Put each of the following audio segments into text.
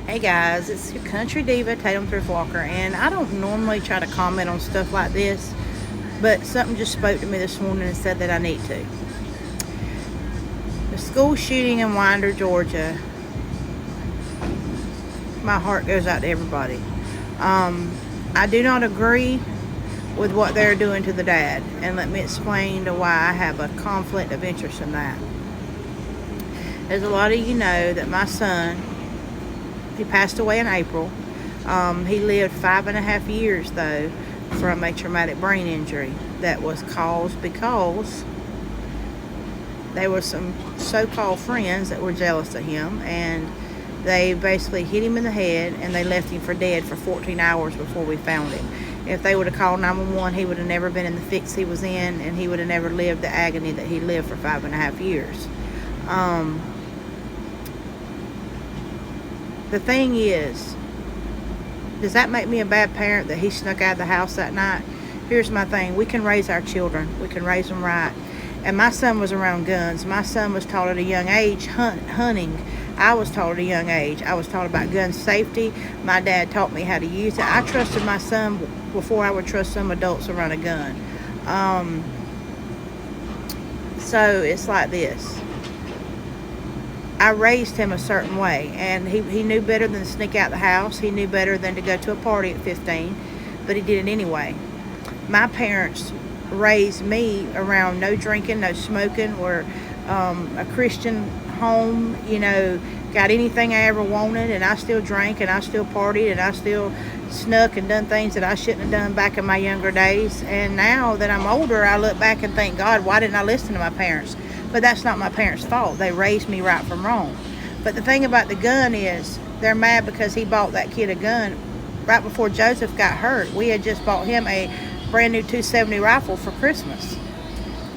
Hey guys, it's your country diva Tatum Thrift Walker, and I don't normally try to comment on stuff like this, but something just spoke to me this morning and said that I need to. The school shooting in Winder, Georgia, my heart goes out to everybody. I do not agree with what they're doing to the dad, and let me explain to why I have a conflict of interest in that. As a lot of you know, that my son, he passed away in April. He lived 5.5 years, though, from a traumatic brain injury that was caused because there were some so-called friends that were jealous of him, and they basically hit him in the head, and they left him for dead for 14 hours before we found him. If they would have called 911, he would have never been in the fix he was in, and he would have never lived the agony that he lived for 5.5 years. The thing is, does that make me a bad parent that he snuck out of the house that night? Here's my thing. We can raise our children. We can raise them right. And my son was around guns. My son was taught at a young age hunting. I was taught at a young age. I was taught about gun safety. My dad taught me how to use it. I trusted my son before I would trust some adults around a gun. So it's like this. I raised him a certain way, and he knew better than to sneak out the house. He knew better than to go to a party at 15, but he did it anyway. My parents raised me around no drinking, no smoking. We're a Christian home, got anything I ever wanted, and I still drank, and I still partied, and I still snuck and done things that I shouldn't have done back in my younger days. And now that I'm older, I look back and think, God, why didn't I listen to my parents? But that's not my parents' fault. They raised me right from wrong. But the thing about the gun is, they're mad because he bought that kid a gun right before Joseph got hurt. We had just bought him a brand new 270 rifle for Christmas,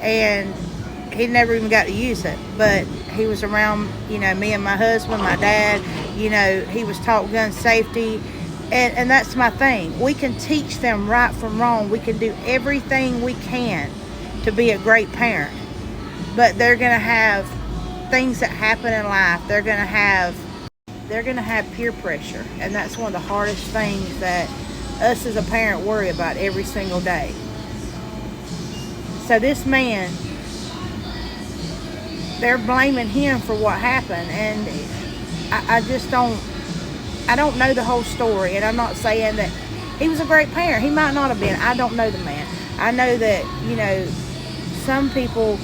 and he never even got to use it. But he was around, me and my husband, my dad. He was taught gun safety, and that's my thing. We can teach them right from wrong. We can do everything we can to be a great parent, but they're gonna have things that happen in life. They're gonna have peer pressure, and that's one of the hardest things that us as a parent worry about every single day. So this man, they're blaming him for what happened, and I just don't know the whole story. And I'm not saying that he was a great parent. He might not have been. I don't know the man. I know that some people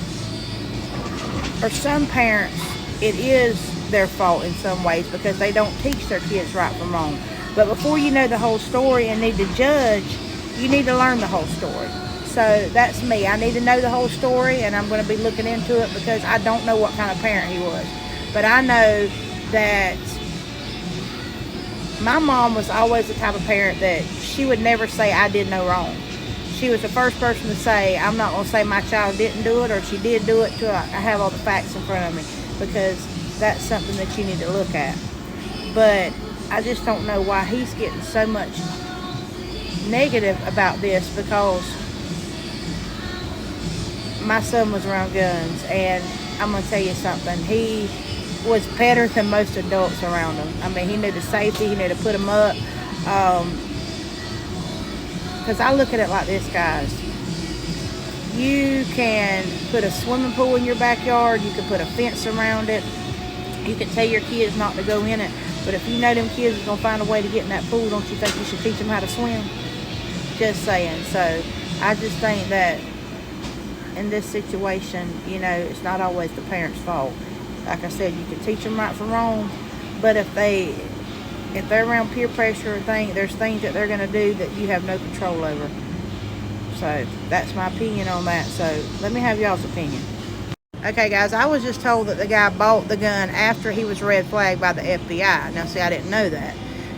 or some parents, it is their fault in some ways because they don't teach their kids right from wrong. But before you know the whole story and need to judge, you need to learn the whole story. So that's me. I need to know the whole story, and I'm going to be looking into it because I don't know what kind of parent he was. But I know that my mom was always the type of parent that she would never say I did no wrong. She was the first person to say, I'm not going to say my child didn't do it or she did do it till I have all the facts in front of me, because that's something that you need to look at. But I just don't know why he's getting so much negative about this, because my son was around guns, and I'm going to tell you something. He was better than most adults around him. I mean, he knew the safety. He knew to put them up. Because I look at it like this, guys. You can put a swimming pool in your backyard. You can put a fence around it. You can tell your kids not to go in it. But if you know them kids are going to find a way to get in that pool, don't you think you should teach them how to swim? Just saying. So I just think that in this situation, it's not always the parents' fault. Like I said, you can teach them right from wrong, but if they're around peer pressure or there's things that they're going to do that you have no control over. So that's my opinion on that. So let me have y'all's opinion. Okay, guys, I was just told that the guy bought the gun after he was red flagged by the FBI. Now, see, I didn't know that.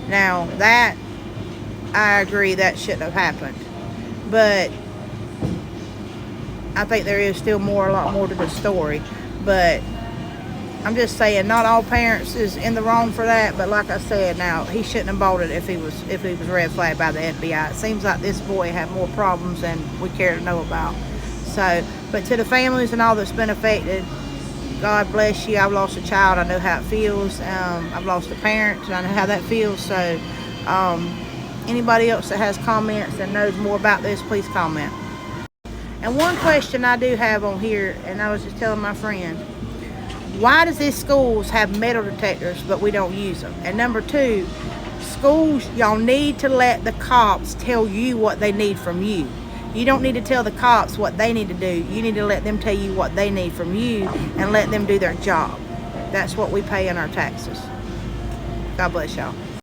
Now, that, I agree, that shouldn't have happened. But I think there is still a lot more to the story. But I'm just saying, not all parents is in the wrong for that. But like I said, now, he shouldn't have bought it if he was red flagged by the FBI. It seems like this boy had more problems than we care to know about. So, but to the families and all that's been affected, God bless you. I've lost a child. I know how it feels. I've lost a parent, and I know how that feels. So, anybody else that has comments and knows more about this, please comment. And one question I do have on here, and I was just telling my friend, why does these schools have metal detectors but we don't use them? And number two, schools, y'all need to let the cops tell you what they need from you. You don't need to tell the cops what they need to do. You need to let them tell you what they need from you and let them do their job. That's what we pay in our taxes. God bless y'all.